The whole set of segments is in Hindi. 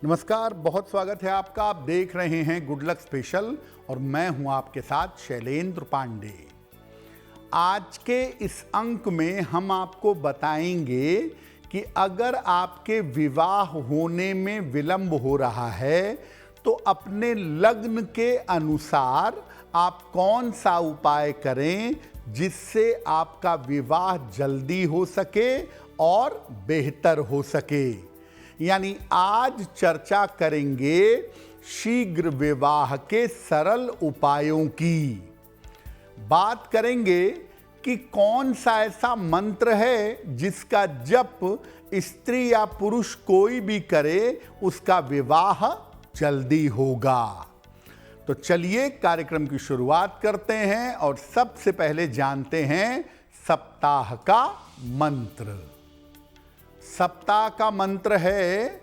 नमस्कार, बहुत स्वागत है आपका। आप देख रहे हैं गुड लक स्पेशल और मैं हूं आपके साथ शैलेंद्र पांडे। आज के इस अंक में हम आपको बताएंगे कि अगर आपके विवाह होने में विलंब हो रहा है तो अपने लग्न के अनुसार आप कौन सा उपाय करें जिससे आपका विवाह जल्दी हो सके और बेहतर हो सके। यानी आज चर्चा करेंगे शीघ्र विवाह के सरल उपायों की। बात करेंगे कि कौन सा ऐसा मंत्र है जिसका जप स्त्री या पुरुष कोई भी करे उसका विवाह जल्दी होगा। तो चलिए कार्यक्रम की शुरुआत करते हैं और सबसे पहले जानते हैं सप्ताह का मंत्र। सप्ताह का मंत्र है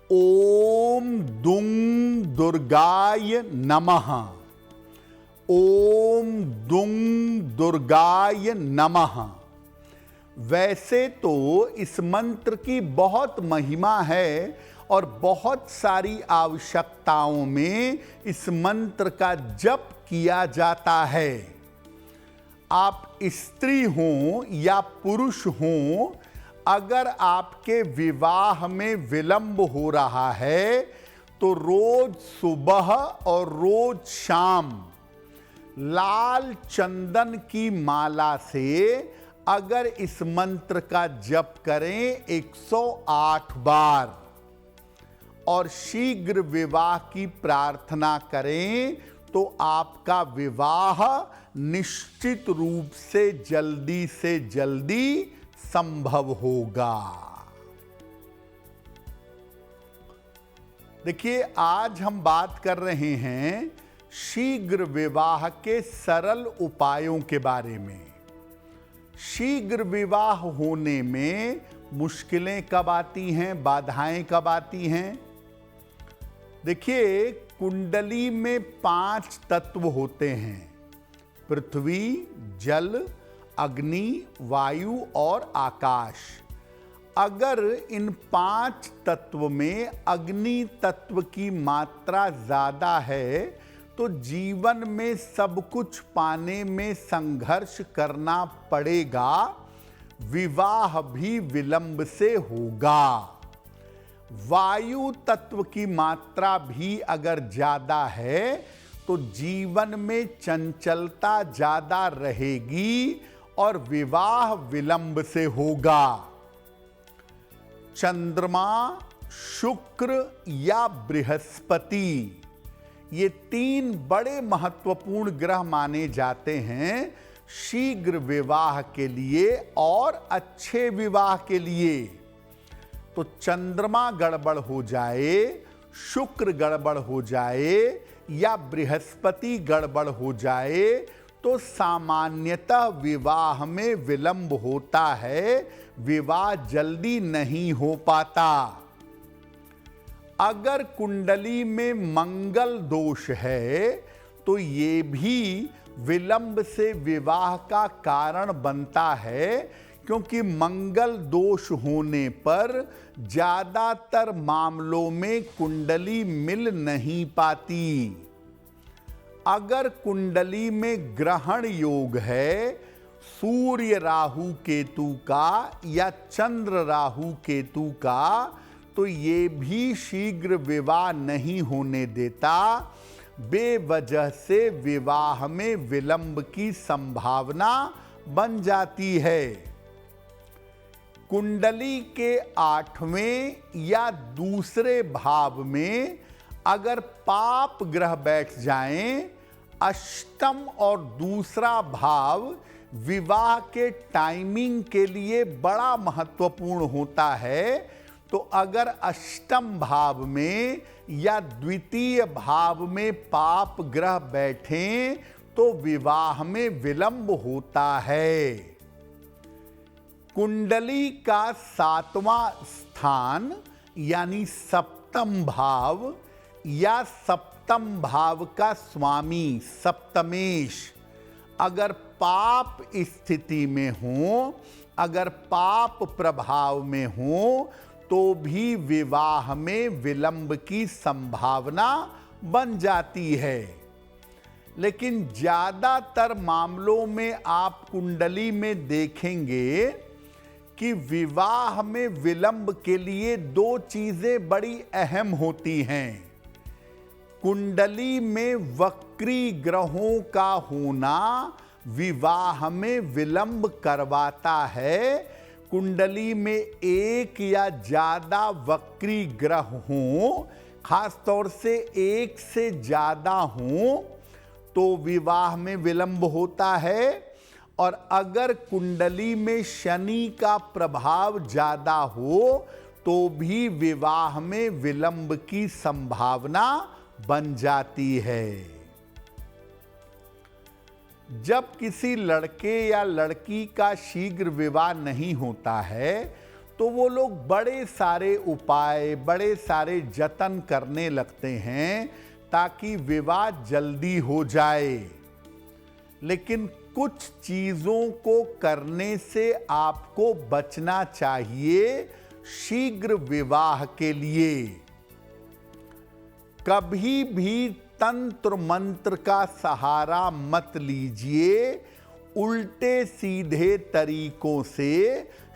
ओम दुंग दुर्गाय नमः। ओम दुंग दुर्गाय नमः। वैसे तो इस मंत्र की बहुत महिमा है और बहुत सारी आवश्यकताओं में इस मंत्र का जप किया जाता है। आप स्त्री हों या पुरुष हों, अगर आपके विवाह में विलंब हो रहा है तो रोज सुबह और रोज शाम लाल चंदन की माला से अगर इस मंत्र का जप करें 108 बार और शीघ्र विवाह की प्रार्थना करें तो आपका विवाह निश्चित रूप से जल्दी संभव होगा। देखिए, आज हम बात कर रहे हैं शीघ्र विवाह के सरल उपायों के बारे में। शीघ्र विवाह होने में मुश्किलें कब आती हैं, बाधाएं कब आती हैं? देखिए, कुंडली में 5 तत्व होते हैं: पृथ्वी, जल, अग्नि, वायु और आकाश। अगर इन 5 तत्व में अग्नि तत्व की मात्रा ज्यादा है तो जीवन में सब कुछ पाने में संघर्ष करना पड़ेगा, विवाह भी विलंब से होगा। वायु तत्व की मात्रा भी अगर ज्यादा है तो जीवन में चंचलता ज्यादा रहेगी और विवाह विलंब से होगा। चंद्रमा, शुक्र या बृहस्पति, ये 3 बड़े महत्वपूर्ण ग्रह माने जाते हैं शीघ्र विवाह के लिए और अच्छे विवाह के लिए। तो चंद्रमा गड़बड़ हो जाए, शुक्र गड़बड़ हो जाए या बृहस्पति गड़बड़ हो जाए तो सामान्यतः विवाह में विलंब होता है, विवाह जल्दी नहीं हो पाता। अगर कुंडली में मंगल दोष है तो ये भी विलंब से विवाह का कारण बनता है, क्योंकि मंगल दोष होने पर ज्यादातर मामलों में कुंडली मिल नहीं पाती। अगर कुंडली में ग्रहण योग है सूर्य राहु केतु का या चंद्र राहु केतु का, तो ये भी शीघ्र विवाह नहीं होने देता, बेवजह से विवाह में विलंब की संभावना बन जाती है। कुंडली के 8वें या दूसरे भाव में अगर पाप ग्रह बैठ जाएं, अष्टम और दूसरा भाव विवाह के टाइमिंग के लिए बड़ा महत्वपूर्ण होता है। तो अगर अष्टम भाव में या द्वितीय भाव में पाप ग्रह बैठें तो विवाह में विलंब होता है। कुंडली का 7वां स्थान यानी सप्तम भाव या सप्तम भाव का स्वामी सप्तमेश अगर पाप स्थिति में हो, अगर पाप प्रभाव में हो तो भी विवाह में विलंब की संभावना बन जाती है। लेकिन ज्यादातर मामलों में आप कुंडली में देखेंगे कि विवाह में विलंब के लिए दो चीजें बड़ी अहम होती हैं। कुंडली में वक्री ग्रहों का होना विवाह में विलंब करवाता है। कुंडली में एक या ज्यादा वक्री ग्रह हों, खास तौर से एक से ज्यादा हों, तो विवाह में विलंब होता है। और अगर कुंडली में शनि का प्रभाव ज्यादा हो तो भी विवाह में विलंब की संभावना बन जाती है। जब किसी लड़के या लड़की का शीघ्र विवाह नहीं होता है तो वो लोग बड़े सारे उपाय, बड़े सारे जतन करने लगते हैं ताकि विवाह जल्दी हो जाए। लेकिन कुछ चीजों को करने से आपको बचना चाहिए शीघ्र विवाह के लिए। कभी भी तंत्र मंत्र का सहारा मत लीजिए। उल्टे सीधे तरीकों से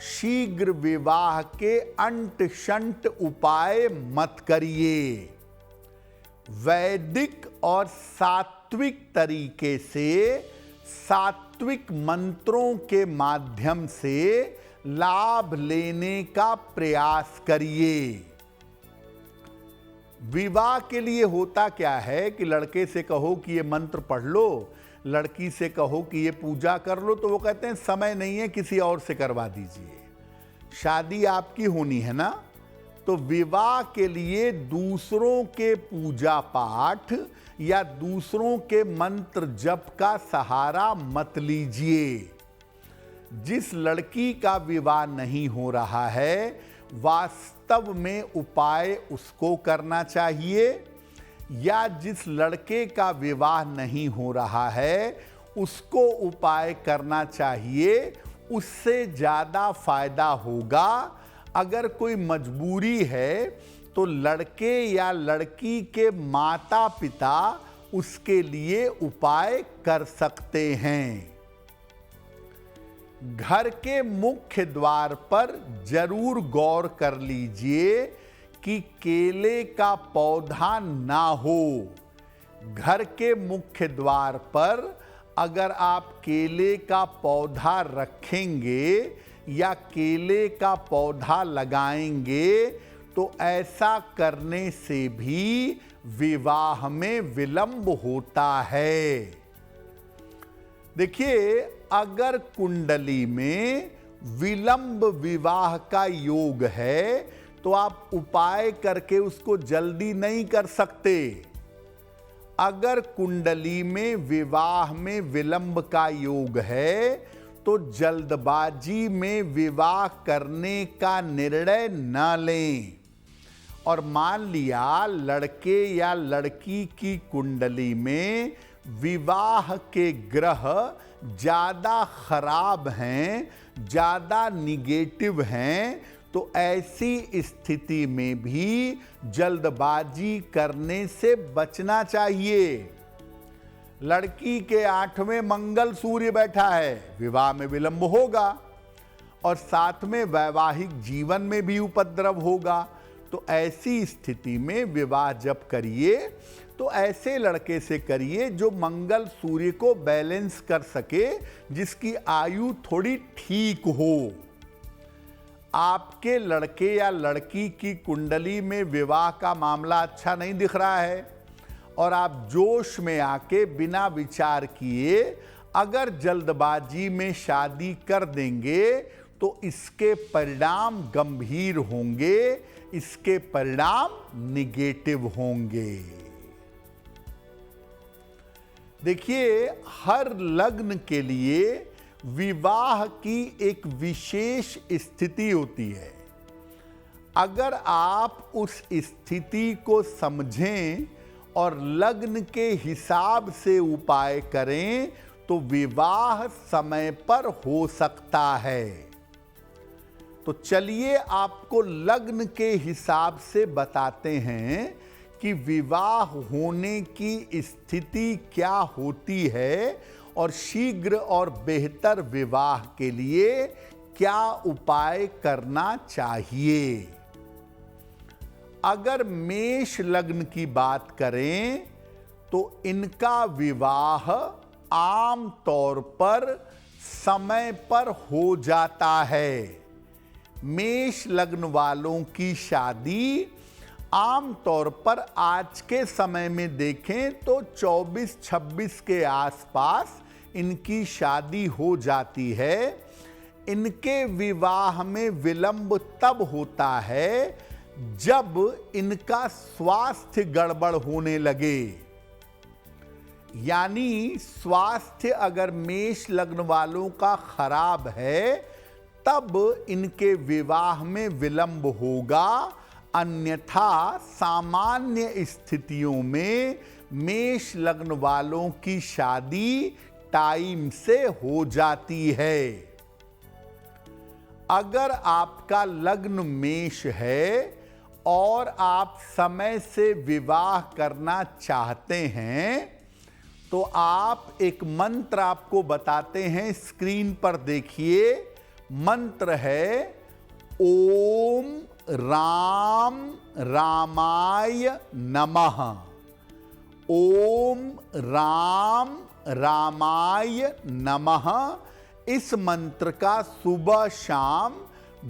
शीघ्र विवाह के अंट शंट उपाय मत करिए। वैदिक और सात्विक तरीके से, सात्विक मंत्रों के माध्यम से लाभ लेने का प्रयास करिए। विवाह के लिए होता क्या है कि लड़के से कहो कि ये मंत्र पढ़ लो, लड़की से कहो कि ये पूजा कर लो, तो वो कहते हैं समय नहीं है, किसी और से करवा दीजिए। शादी आपकी होनी है ना, तो विवाह के लिए दूसरों के पूजा पाठ या दूसरों के मंत्र जप का सहारा मत लीजिए। जिस लड़की का विवाह नहीं हो रहा है, वास्तव में उपाय उसको करना चाहिए, या जिस लड़के का विवाह नहीं हो रहा है उसको उपाय करना चाहिए। उससे ज़्यादा फायदा होगा। अगर कोई मजबूरी है तो लड़के या लड़की के माता पिता उसके लिए उपाय कर सकते हैं। घर के मुख्य द्वार पर जरूर गौर कर लीजिए कि केले का पौधा ना हो। घर के मुख्य द्वार पर अगर आप केले का पौधा रखेंगे या केले का पौधा लगाएंगे तो ऐसा करने से भी विवाह में विलंब होता है। देखिए, अगर कुंडली में विलंब विवाह का योग है तो आप उपाय करके उसको जल्दी नहीं कर सकते। अगर कुंडली में विवाह में विलंब का योग है तो जल्दबाजी में विवाह करने का निर्णय न लें। और मान लिया लड़के या लड़की की कुंडली में विवाह के ग्रह ज्यादा खराब हैं, ज्यादा निगेटिव हैं, तो ऐसी स्थिति में भी जल्दबाजी करने से बचना चाहिए। लड़की के 8वें मंगल सूर्य बैठा है, विवाह में विलंब होगा, और साथ में वैवाहिक जीवन में भी उपद्रव होगा। तो ऐसी स्थिति में विवाह जब करिए तो ऐसे लड़के से करिए जो मंगल सूर्य को बैलेंस कर सके, जिसकी आयु थोड़ी ठीक हो। आपके लड़के या लड़की की कुंडली में विवाह का मामला अच्छा नहीं दिख रहा है और आप जोश में आके बिना विचार किए अगर जल्दबाजी में शादी कर देंगे तो इसके परिणाम गंभीर होंगे, इसके परिणाम निगेटिव होंगे। देखिए, हर लग्न के लिए विवाह की एक विशेष स्थिति होती है। अगर आप उस स्थिति को समझें और लग्न के हिसाब से उपाय करें तो विवाह समय पर हो सकता है। तो चलिए आपको लग्न के हिसाब से बताते हैं कि विवाह होने की स्थिति क्या होती है और शीघ्र और बेहतर विवाह के लिए क्या उपाय करना चाहिए। अगर मेष लग्न की बात करें तो इनका विवाह आम तौर पर समय पर हो जाता है। मेष लग्न वालों की शादी आम तौर पर आज के समय में देखें तो 24-26 के आसपास इनकी शादी हो जाती है। इनके विवाह में विलंब तब होता है जब इनका स्वास्थ्य गड़बड़ होने लगे। यानी स्वास्थ्य अगर मेष लग्न वालों का खराब है तब इनके विवाह में विलंब होगा, अन्यथा सामान्य स्थितियों में मेष लग्न वालों की शादी टाइम से हो जाती है। अगर आपका लग्न मेष है और आप समय से विवाह करना चाहते हैं तो आप एक मंत्र आपको बताते हैं, स्क्रीन पर देखिए। मंत्र है ओम राम रामाय नमः। ओम राम रामाय नमः। इस मंत्र का सुबह शाम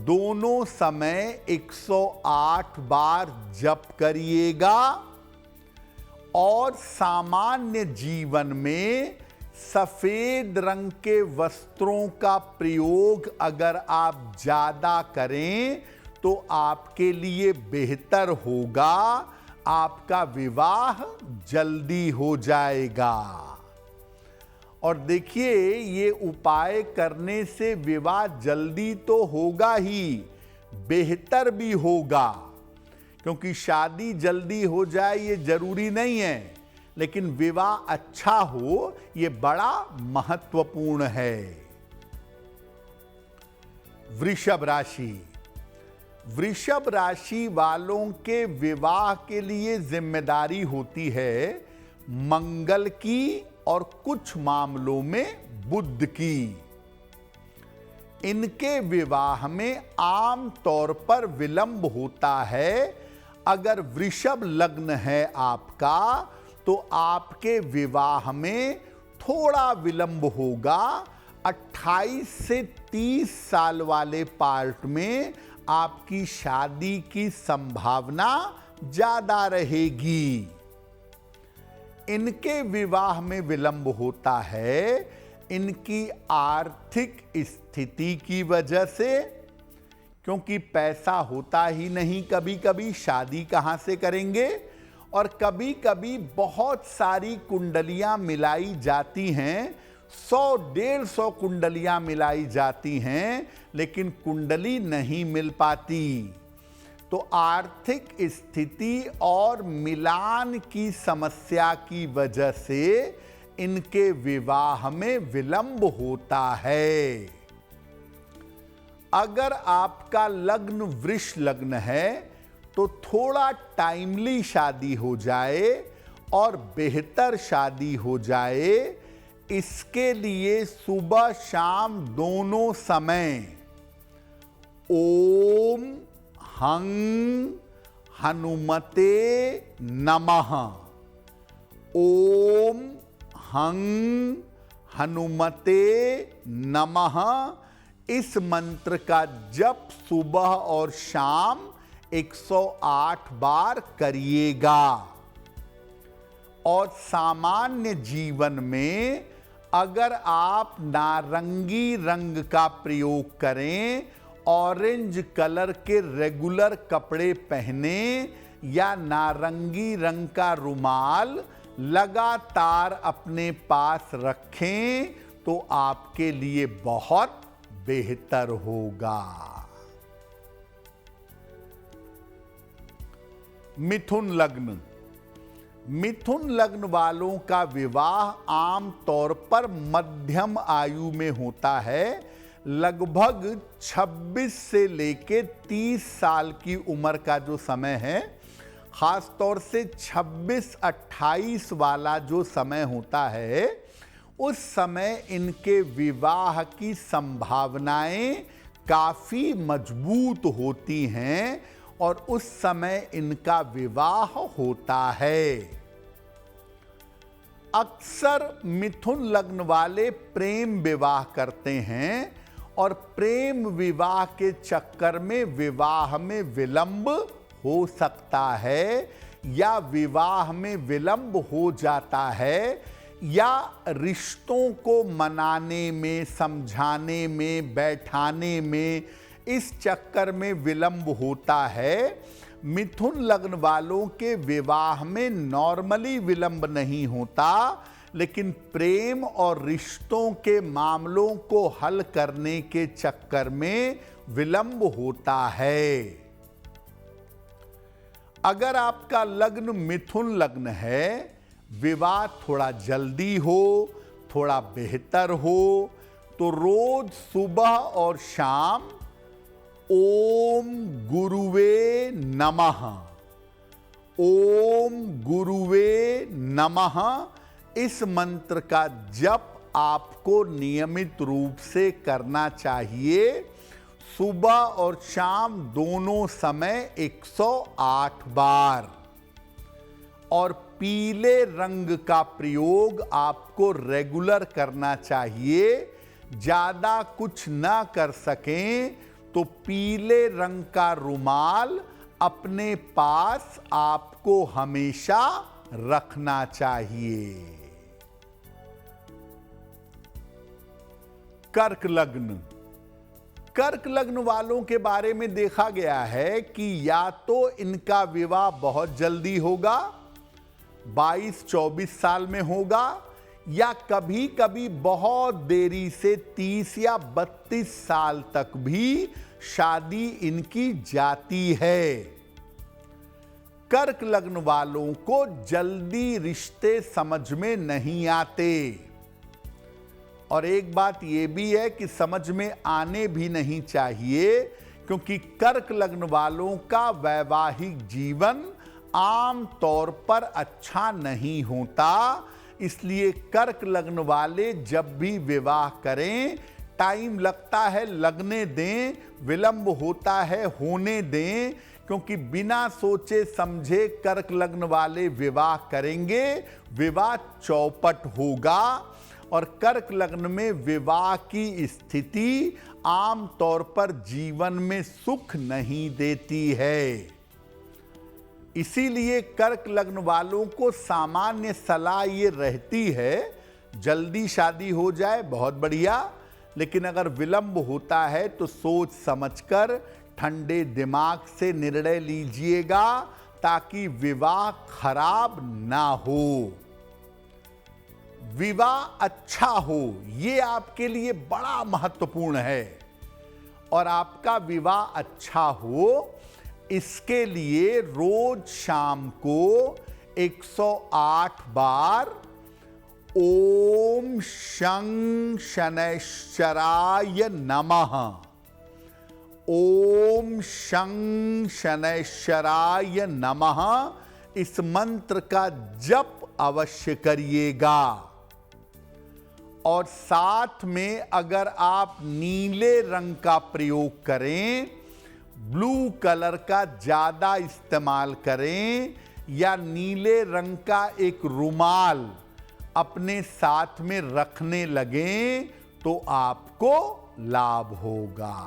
दोनों समय 108 बार जप करिएगा। और सामान्य जीवन में सफेद रंग के वस्त्रों का प्रयोग अगर आप ज्यादा करें तो आपके लिए बेहतर होगा, आपका विवाह जल्दी हो जाएगा। और देखिए, ये उपाय करने से विवाह जल्दी तो होगा ही, बेहतर भी होगा। क्योंकि शादी जल्दी हो जाए ये जरूरी नहीं है, लेकिन विवाह अच्छा हो ये बड़ा महत्वपूर्ण है। वृषभ राशि। वृषभ राशि वालों के विवाह के लिए जिम्मेदारी होती है मंगल की और कुछ मामलों में बुध की। इनके विवाह में आम तौर पर विलंब होता है। अगर वृषभ लग्न है आपका तो आपके विवाह में थोड़ा विलंब होगा। 28 से 30 साल वाले पार्ट में आपकी शादी की संभावना ज्यादा रहेगी। इनके विवाह में विलंब होता है इनकी आर्थिक स्थिति की वजह से, क्योंकि पैसा होता ही नहीं, कभी कभी शादी कहां से करेंगे। और कभी कभी बहुत सारी कुंडलियां मिलाई जाती हैं, 100-150 कुंडलियां मिलाई जाती हैं, लेकिन कुंडली नहीं मिल पाती। तो आर्थिक स्थिति और मिलान की समस्या की वजह से इनके विवाह में विलंब होता है। अगर आपका लग्न वृष लग्न है तो थोड़ा टाइमली शादी हो जाए और बेहतर शादी हो जाए, इसके लिए सुबह शाम दोनों समय ओम हं हनुमते नमः, ओम हं हनुमते नमः, इस मंत्र का जप सुबह और शाम 108 बार करिएगा। और सामान्य जीवन में अगर आप नारंगी रंग का प्रयोग करें, ऑरेंज कलर के रेगुलर कपड़े पहने या नारंगी रंग का रुमाल लगातार अपने पास रखें तो आपके लिए बहुत बेहतर होगा। मिथुन लग्न। मिथुन लग्न वालों का विवाह आम तौर पर मध्यम आयु में होता है, लगभग 26 से लेके 30 साल की उम्र का जो समय है, खास तौर से 26-28 वाला जो समय होता है, उस समय इनके विवाह की संभावनाएं काफी मजबूत होती हैं और उस समय इनका विवाह होता है। अक्सर मिथुन लग्न वाले प्रेम विवाह करते हैं और प्रेम विवाह के चक्कर में विवाह में विलंब हो सकता है या विवाह में विलंब हो जाता है या रिश्तों को मनाने में, समझाने में, बैठाने में इस चक्कर में विलंब होता है। मिथुन लग्न वालों के विवाह में नॉर्मली विलंब नहीं होता, लेकिन प्रेम और रिश्तों के मामलों को हल करने के चक्कर में विलंब होता है। अगर आपका लग्न मिथुन लग्न है, विवाह थोड़ा जल्दी हो, थोड़ा बेहतर हो, तो रोज सुबह और शाम ओम गुरुवे नमः, ओम गुरुवे नमः इस मंत्र का जप आपको नियमित रूप से करना चाहिए। सुबह और शाम दोनों समय 108 बार। और पीले रंग का प्रयोग आपको रेगुलर करना चाहिए। ज्यादा न ना कर सकें तो पीले रंग का रुमाल अपने पास आपको हमेशा रखना चाहिए। कर्क लग्न। कर्क लग्न वालों के बारे में देखा गया है कि या तो इनका विवाह बहुत जल्दी होगा, 22-24 साल में होगा, या कभी कभी बहुत देरी से 30 या 32 साल तक भी शादी इनकी जाती है। कर्क लग्न वालों को जल्दी रिश्ते समझ में नहीं आते और एक बात यह भी है कि समझ में आने भी नहीं चाहिए, क्योंकि कर्क लग्न वालों का वैवाहिक जीवन आम तौर पर अच्छा नहीं होता। इसलिए कर्क लग्न वाले जब भी विवाह करें, टाइम लगता है लगने दें, विलंब होता है होने दें, क्योंकि बिना सोचे समझे कर्क लग्न वाले विवाह करेंगे, विवाह चौपट होगा और कर्क लग्न में विवाह की स्थिति आम तौर पर जीवन में सुख नहीं देती है। इसीलिए कर्क लग्न वालों को सामान्य सलाह ये रहती है, जल्दी शादी हो जाए बहुत बढ़िया, लेकिन अगर विलंब होता है तो सोच समझकर ठंडे दिमाग से निर्णय लीजिएगा ताकि विवाह खराब ना हो। विवाह अच्छा हो ये आपके लिए बड़ा महत्वपूर्ण है और आपका विवाह अच्छा हो इसके लिए रोज शाम को 108 बार ओम शं शनैश्चराय नमः, ओम शं शनैश्चराय नमः इस मंत्र का जप अवश्य करिएगा। और साथ में अगर आप नीले रंग का प्रयोग करें, ब्लू कलर का ज्यादा इस्तेमाल करें या नीले रंग का एक रुमाल अपने साथ में रखने लगें तो आपको लाभ होगा।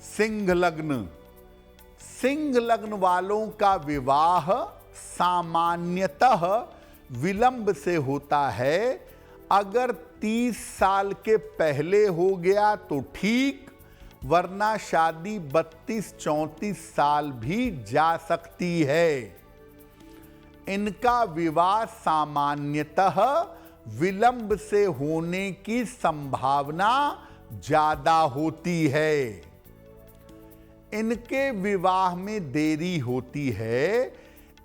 सिंह लग्न। सिंह लग्न वालों का विवाह सामान्यतः विलंब से होता है। अगर 30 साल के पहले हो गया तो ठीक, वरना शादी 32-34 साल भी जा सकती है। इनका विवाह सामान्यतः विलंब से होने की संभावना ज्यादा होती है। इनके विवाह में देरी होती है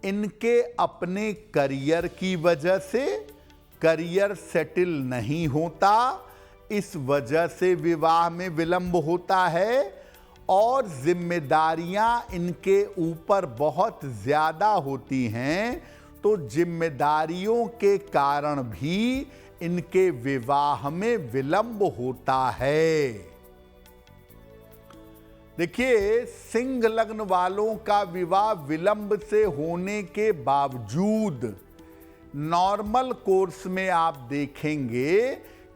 इनके अपने करियर की वजह से, करियर सेटल नहीं होता, इस वजह से विवाह में विलंब होता है, और जिम्मेदारियां इनके ऊपर बहुत ज्यादा होती हैं, तो जिम्मेदारियों के कारण भी इनके विवाह में विलंब होता है। देखिए, सिंह लग्न वालों का विवाह विलंब से होने के बावजूद नॉर्मल कोर्स में आप देखेंगे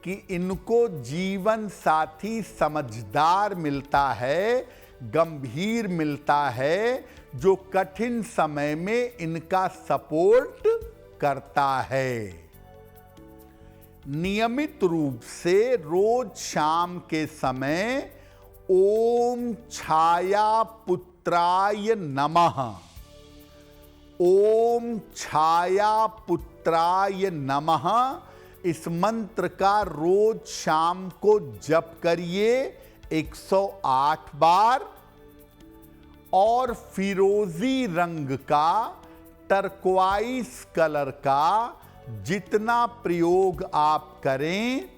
कि इनको जीवन साथी समझदार मिलता है, गंभीर मिलता है, जो कठिन समय में इनका सपोर्ट करता है। नियमित रूप से रोज शाम के समय ओम छाया पुत्राय नमः, ओम छाया पुत्राय नमः, इस मंत्र का रोज शाम को जप करिए 108 बार, और फिरोजी रंग का, टर्क्वाइस कलर का जितना प्रयोग आप करें,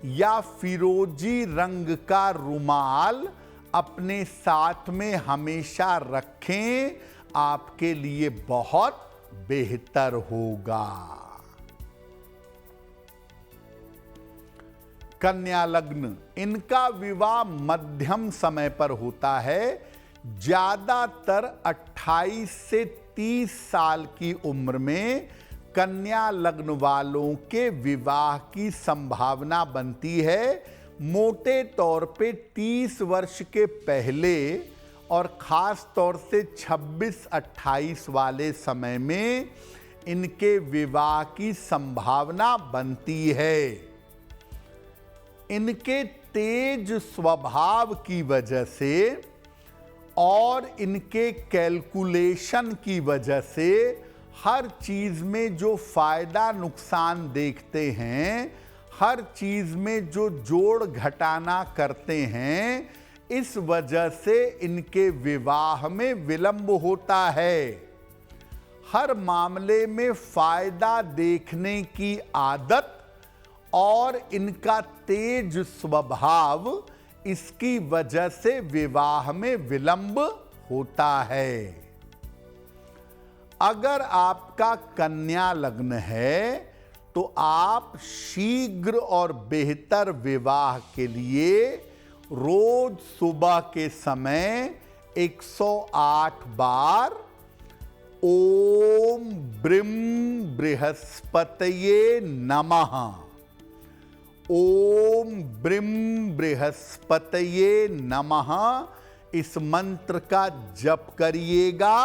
या फिरोजी रंग का रुमाल अपने साथ में हमेशा रखें, आपके लिए बहुत बेहतर होगा। कन्या लग्न, इनका विवाह मध्यम समय पर होता है। ज्यादातर 28 से 30 साल की उम्र में कन्या लग्न वालों के विवाह की संभावना बनती है। मोटे तौर पे 30 वर्ष के पहले और खास तौर से 26-28 वाले समय में इनके विवाह की संभावना बनती है। इनके तेज स्वभाव की वजह से और इनके कैलकुलेशन की वजह से हर चीज में जो फायदा नुकसान देखते हैं, हर चीज में जो जोड़ घटाना करते हैं, इस वजह से इनके विवाह में विलंब होता है। हर मामले में फायदा देखने की आदत और इनका तेज स्वभाव, इसकी वजह से विवाह में विलंब होता है। अगर आपका कन्या लग्न है तो आप शीघ्र और बेहतर विवाह के लिए रोज सुबह के समय 108 बार ओम ब्रीम बृहस्पतये नमः, ओम ब्रीम बृहस्पतये नमः, इस मंत्र का जप करिएगा।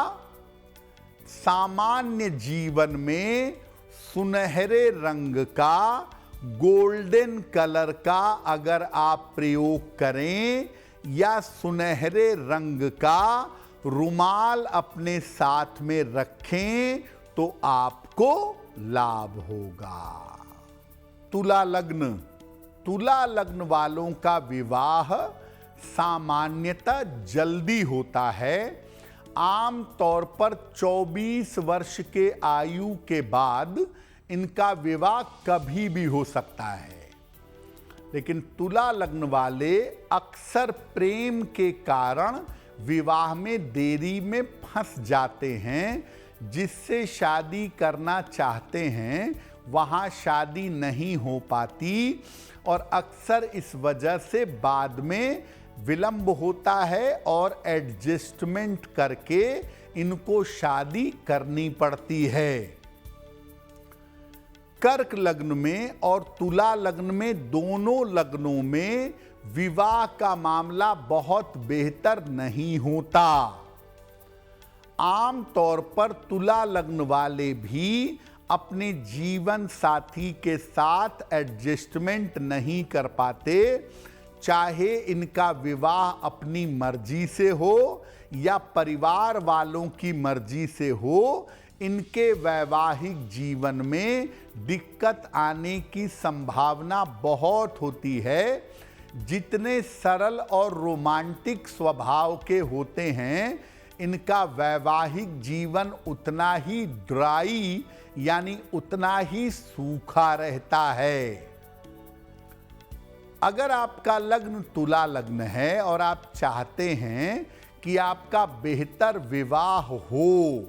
सामान्य जीवन में सुनहरे रंग का, गोल्डन कलर का अगर आप प्रयोग करें, या सुनहरे रंग का रुमाल अपने साथ में रखें, तो आपको लाभ होगा। तुला लग्न, तुला लग्न वालों का विवाह सामान्यतः जल्दी होता है। आम तौर पर 24 वर्ष के आयु के बाद इनका विवाह कभी भी हो सकता है। लेकिन तुला लग्न वाले अक्सर प्रेम के कारण विवाह में देरी में फंस जाते हैं, जिससे शादी करना चाहते हैं वहां शादी नहीं हो पाती, और अक्सर इस वजह से बाद में विलंब होता है और एडजस्टमेंट करके इनको शादी करनी पड़ती है। कर्क लग्न में और तुला लग्न में, दोनों लग्नों में विवाह का मामला बहुत बेहतर नहीं होता। आम तौर पर तुला लग्न वाले भी अपने जीवन साथी के साथ एडजस्टमेंट नहीं कर पाते, चाहे इनका विवाह अपनी मर्जी से हो या परिवार वालों की मर्जी से हो। इनके वैवाहिक जीवन में दिक्कत आने की संभावना बहुत होती है। जितने सरल और रोमांटिक स्वभाव के होते हैं, इनका वैवाहिक जीवन उतना ही ड्राई यानी उतना ही सूखा रहता है। अगर आपका लग्न तुला लग्न है और आप चाहते हैं कि आपका बेहतर विवाह हो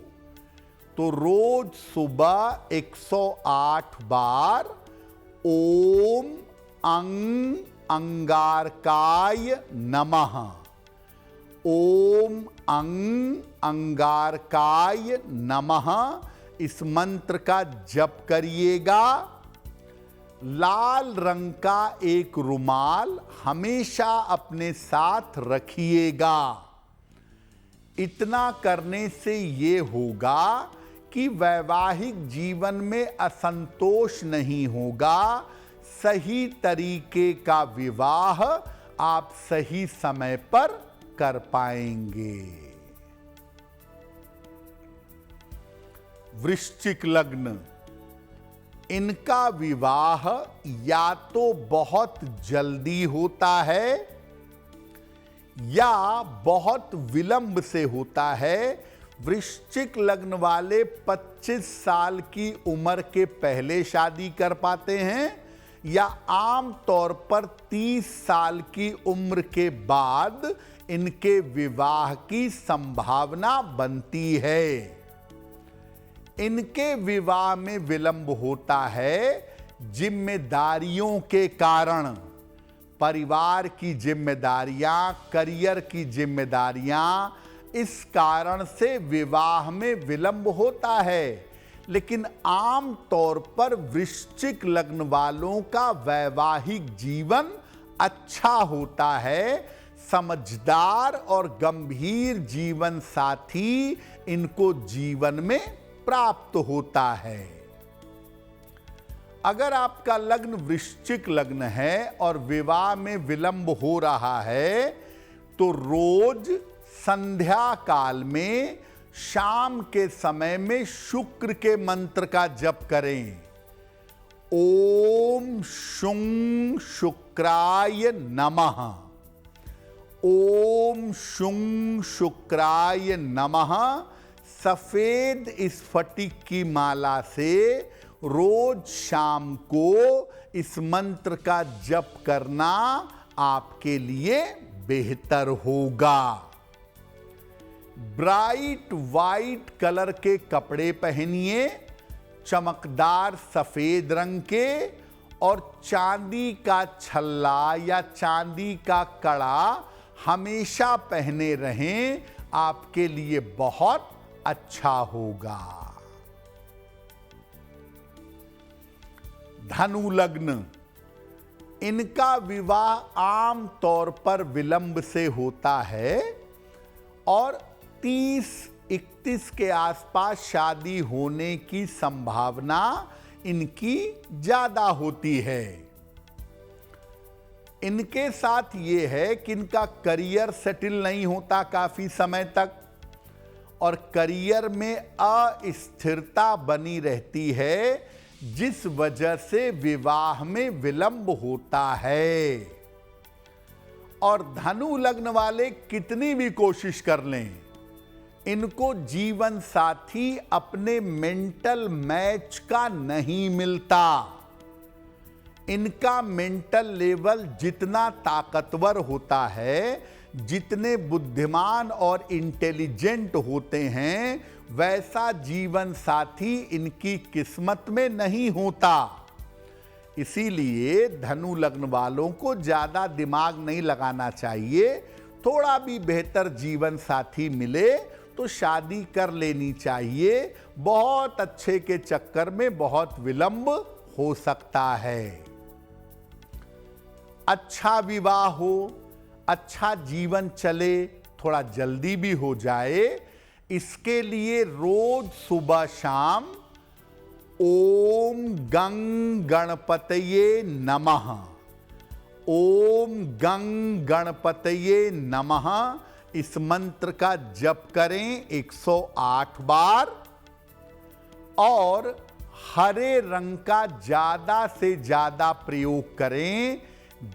तो रोज सुबह 108 बार ओम अंग अंगारकाय नमः, ओम अंग अंगारकाय नमः इस मंत्र का जप करिएगा। लाल रंग का एक रुमाल हमेशा अपने साथ रखिएगा। इतना करने से ये होगा कि वैवाहिक जीवन में असंतोष नहीं होगा। सही तरीके का विवाह आप सही समय पर कर पाएंगे। वृश्चिक लग्न, इनका विवाह या तो बहुत जल्दी होता है या बहुत विलंब से होता है। वृश्चिक लग्न वाले 25 साल की उम्र के पहले शादी कर पाते हैं या आम तौर पर 30 साल की उम्र के बाद इनके विवाह की संभावना बनती है। इनके विवाह में विलंब होता है जिम्मेदारियों के कारण। परिवार की जिम्मेदारियां, करियर की जिम्मेदारियां, इस कारण से विवाह में विलंब होता है। लेकिन आम तौर पर वृश्चिक लग्न वालों का वैवाहिक जीवन अच्छा होता है। समझदार और गंभीर जीवन साथी इनको जीवन में प्राप्त होता है। अगर आपका लग्न वृश्चिक लग्न है और विवाह में विलंब हो रहा है तो रोज संध्या काल में शाम के समय में शुक्र के मंत्र का जप करें। ओम शुं शुक्राय नमः, ओम शुं शुक्राय नमः। सफेद स्फटिक की माला से रोज शाम को इस मंत्र का जप करना आपके लिए बेहतर होगा। ब्राइट वाइट कलर के कपड़े पहनिए, चमकदार सफेद रंग के, और चांदी का छल्ला या चांदी का कड़ा हमेशा पहने रहें, आपके लिए बहुत अच्छा होगा। धनु लग्न, इनका विवाह आम तौर पर विलंब से होता है और 30-31 के आसपास शादी होने की संभावना इनकी ज्यादा होती है। इनके साथ ये है कि इनका करियर सेटल नहीं होता काफी समय तक और करियर में अस्थिरता बनी रहती है, जिस वजह से विवाह में विलंब होता है। और धनु लग्न वाले कितनी भी कोशिश कर लें, इनको जीवन साथी अपने मेंटल मैच का नहीं मिलता। इनका मेंटल लेवल जितना ताकतवर होता है, जितने बुद्धिमान और इंटेलिजेंट होते हैं, वैसा जीवन साथी इनकी किस्मत में नहीं होता। इसीलिए धनु लग्न वालों को ज्यादा दिमाग नहीं लगाना चाहिए। थोड़ा भी बेहतर जीवन साथी मिले तो शादी कर लेनी चाहिए। बहुत अच्छे के चक्कर में बहुत विलंब हो सकता है। अच्छा विवाह हो, अच्छा जीवन चले, थोड़ा जल्दी भी हो जाए, इसके लिए रोज सुबह शाम ओम गंग गणपतये नमः, ओम गंग गणपतये नमः इस मंत्र का जप करें 108 बार और हरे रंग का ज्यादा से ज्यादा प्रयोग करें।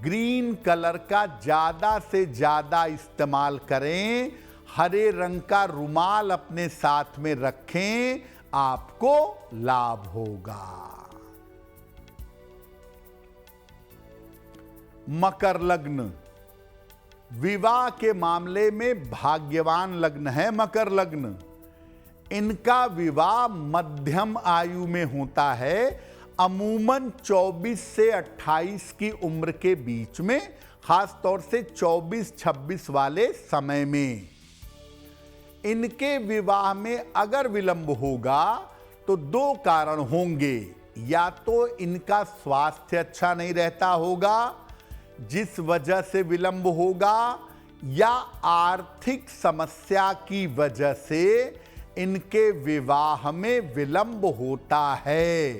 ग्रीन कलर का ज्यादा से ज्यादा इस्तेमाल करें। हरे रंग का रुमाल अपने साथ में रखें, आपको लाभ होगा। मकर लग्न विवाह के मामले में भाग्यवान लग्न है मकर लग्न। इनका विवाह मध्यम आयु में होता है, अमूमन 24 से 28 की उम्र के बीच में, खास तौर से 24-26 वाले समय में। इनके विवाह में अगर विलंब होगा तो दो कारण होंगे। या तो इनका स्वास्थ्य अच्छा नहीं रहता होगा जिस वजह से विलंब होगा, या आर्थिक समस्या की वजह से इनके विवाह में विलंब होता है।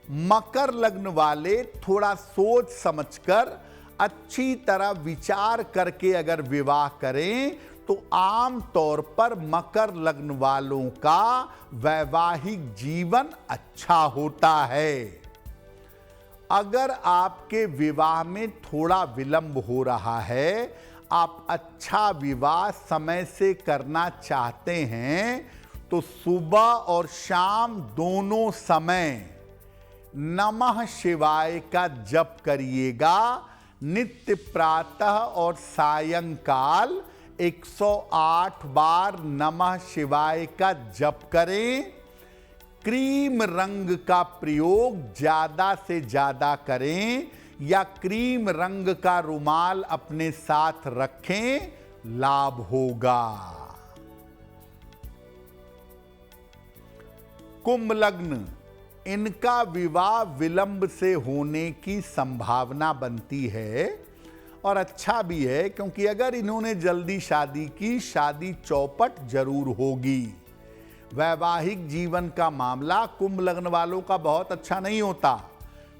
मकर लग्न वाले थोड़ा सोच समझकर अच्छी तरह विचार करके अगर विवाह करें तो आम तौर पर मकर लग्न वालों का वैवाहिक जीवन अच्छा होता है। अगर आपके विवाह में थोड़ा विलंब हो रहा है, आप अच्छा विवाह समय से करना चाहते हैं, तो सुबह और शाम दोनों समय नमः शिवाय का जप करिएगा। नित्य प्रातः और सायंकाल 108 बार नमः शिवाय का जप करें। क्रीम रंग का प्रयोग ज्यादा से ज्यादा करें, या क्रीम रंग का रुमाल अपने साथ रखें, लाभ होगा। कुंभ लग्न इनका विवाह विलंब से होने की संभावना बनती है, और अच्छा भी है, क्योंकि अगर इन्होंने जल्दी शादी की, शादी चौपट जरूर होगी। वैवाहिक जीवन का मामला कुंभ लग्न वालों का बहुत अच्छा नहीं होता।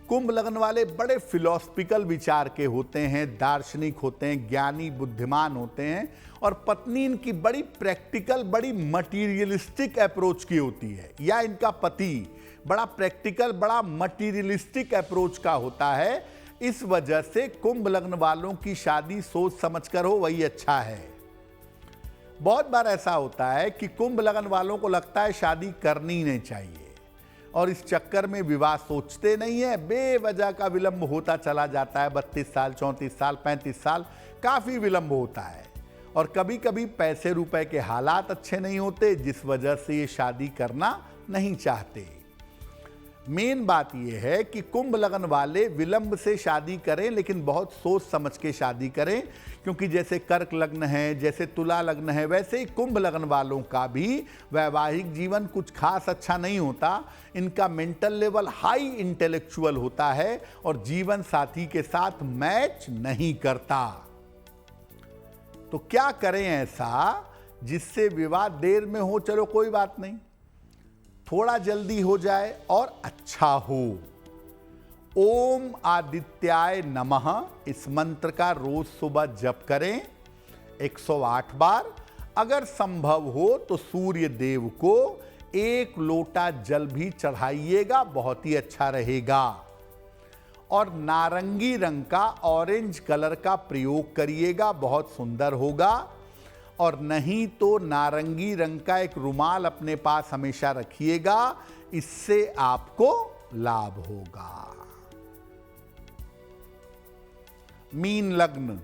कुंभ लग्न वाले बड़े फिलोसफिकल विचार के होते हैं, दार्शनिक होते हैं, ज्ञानी बुद्धिमान होते हैं, और पत्नी इनकी बड़ी प्रैक्टिकल, बड़ी मटीरियलिस्टिक अप्रोच की होती है, या इनका पति बड़ा प्रैक्टिकल, बड़ा मटीरियलिस्टिक अप्रोच का होता है। इस वजह से कुंभ लग्न वालों की शादी सोच समझकर हो, वही अच्छा है। बहुत बार ऐसा होता है कि कुंभ लग्न वालों को लगता है शादी करनी नहीं चाहिए, और इस चक्कर में विवाह सोचते नहीं है, बेवजह का विलंब होता चला जाता है। 32 साल, 34 साल, 35 साल काफ़ी विलंब होता है। और कभी कभी पैसे रुपए के हालात अच्छे नहीं होते, जिस वजह से ये शादी करना नहीं चाहते। मेन बात यह है कि कुंभ लग्न वाले विलंब से शादी करें, लेकिन बहुत सोच समझ के शादी करें, क्योंकि जैसे कर्क लग्न है, जैसे तुला लग्न है, वैसे ही कुंभ लग्न वालों का भी वैवाहिक जीवन कुछ खास अच्छा नहीं होता। इनका मेंटल लेवल हाई इंटेलेक्चुअल होता है, और जीवन साथी के साथ मैच नहीं करता। तो क्या करें ऐसा जिससे विवाह देर में हो? चलो कोई बात नहीं, थोड़ा जल्दी हो जाए और अच्छा हो। ओम आदित्याय नमः इस मंत्र का रोज सुबह जप करें 108 बार। अगर संभव हो तो सूर्य देव को 1 लोटा जल भी चढ़ाइएगा, बहुत ही अच्छा रहेगा। और नारंगी रंग का, ऑरेंज कलर का प्रयोग करिएगा, बहुत सुंदर होगा। और नहीं तो नारंगी रंग का एक रुमाल अपने पास हमेशा रखिएगा, इससे आपको लाभ होगा। मीन लग्न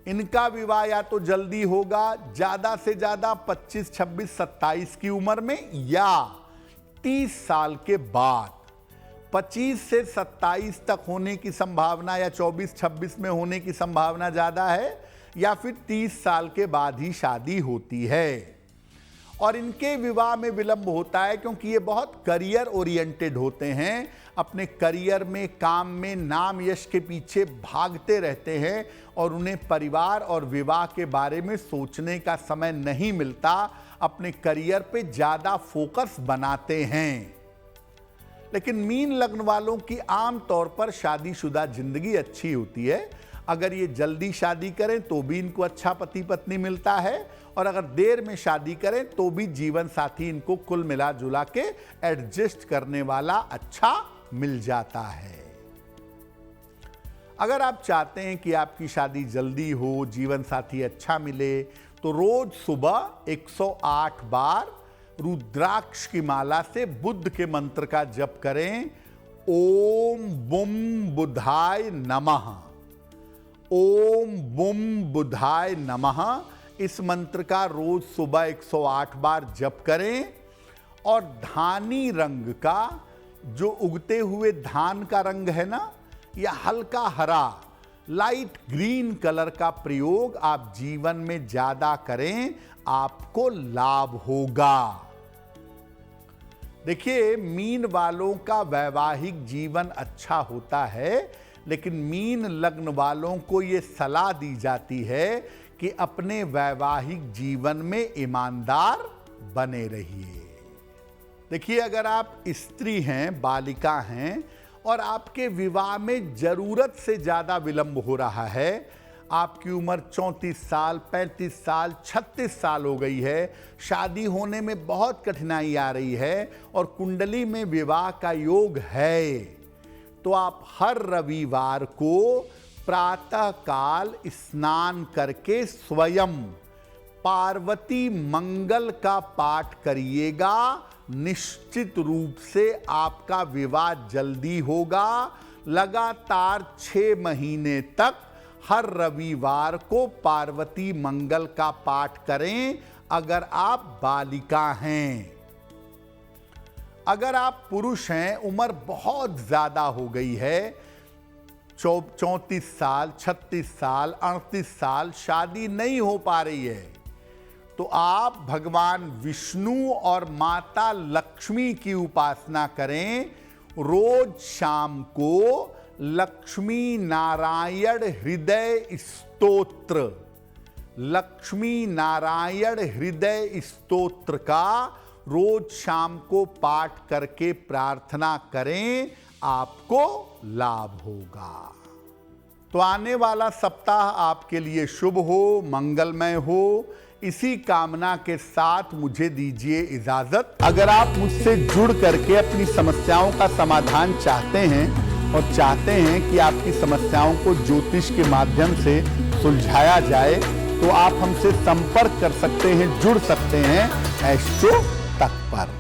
इनका विवाह या तो जल्दी होगा, ज्यादा से ज्यादा 25, 26, 27 की उम्र में, या 30 साल के बाद। 25 से 27 तक होने की संभावना, या 24, 26 में होने की संभावना ज्यादा है, या फिर 30 साल के बाद ही शादी होती है। और इनके विवाह में विलंब होता है क्योंकि ये बहुत करियर ओरिएंटेड होते हैं, अपने करियर में, काम में, नाम यश के पीछे भागते रहते हैं, और उन्हें परिवार और विवाह के बारे में सोचने का समय नहीं मिलता, अपने करियर पे ज़्यादा फोकस बनाते हैं। लेकिन मीन लग्न वालों की आम तौर पर शादीशुदा जिंदगी अच्छी होती है। अगर ये जल्दी शादी करें तो भी इनको अच्छा पति पत्नी मिलता है, और अगर देर में शादी करें तो भी जीवन साथी इनको कुल मिला जुला के एडजस्ट करने वाला अच्छा मिल जाता है। अगर आप चाहते हैं कि आपकी शादी जल्दी हो, जीवन साथी अच्छा मिले, तो रोज सुबह 108 बार रुद्राक्ष की माला से बुद्ध के मंत्र का जप करें। ओम बुम बुधाय नमः, ओम बुम बुधाय नमः। इस मंत्र का रोज सुबह 108 बार जप करें और धानी रंग का, जो उगते हुए धान का रंग है ना, या हल्का हरा लाइट ग्रीन कलर का प्रयोग आप जीवन में ज्यादा करें, आपको लाभ होगा। देखिए, मीन वालों का वैवाहिक जीवन अच्छा होता है, लेकिन मीन लग्न वालों को यह सलाह दी जाती है कि अपने वैवाहिक जीवन में ईमानदार बने रहिए। देखिए, अगर आप स्त्री हैं, बालिका हैं और आपके विवाह में जरूरत से ज्यादा विलंब हो रहा है, आपकी उम्र 34 साल, 35 साल, 36 साल हो गई है, शादी होने में बहुत कठिनाई आ रही है और कुंडली में विवाह का योग है, तो आप हर रविवार को प्रातः काल स्नान करके स्वयं पार्वती मंगल का पाठ करिएगा। निश्चित रूप से आपका विवाह जल्दी होगा। लगातार 6 महीने तक हर रविवार को पार्वती मंगल का पाठ करें अगर आप बालिका हैं। अगर आप पुरुष हैं, उम्र बहुत ज्यादा हो गई है, 34 साल, 36 साल, 38 साल, शादी नहीं हो पा रही है, तो आप भगवान विष्णु और माता लक्ष्मी की उपासना करें। रोज शाम को लक्ष्मी नारायण हृदय स्तोत्र, लक्ष्मी नारायण हृदय स्तोत्र का रोज शाम को पाठ करके प्रार्थना करें, आपको लाभ होगा। तो आने वाला सप्ताह आपके लिए शुभ हो, मंगलमय हो, इसी कामना के साथ मुझे दीजिए इजाजत। अगर आप मुझसे जुड़ करके अपनी समस्याओं का समाधान चाहते हैं और चाहते हैं कि आपकी समस्याओं को ज्योतिष के माध्यम से सुलझाया जाए, तो आप हमसे संपर्क कर सकते हैं, जुड़ सकते हैं एस्ट्रो तक पर।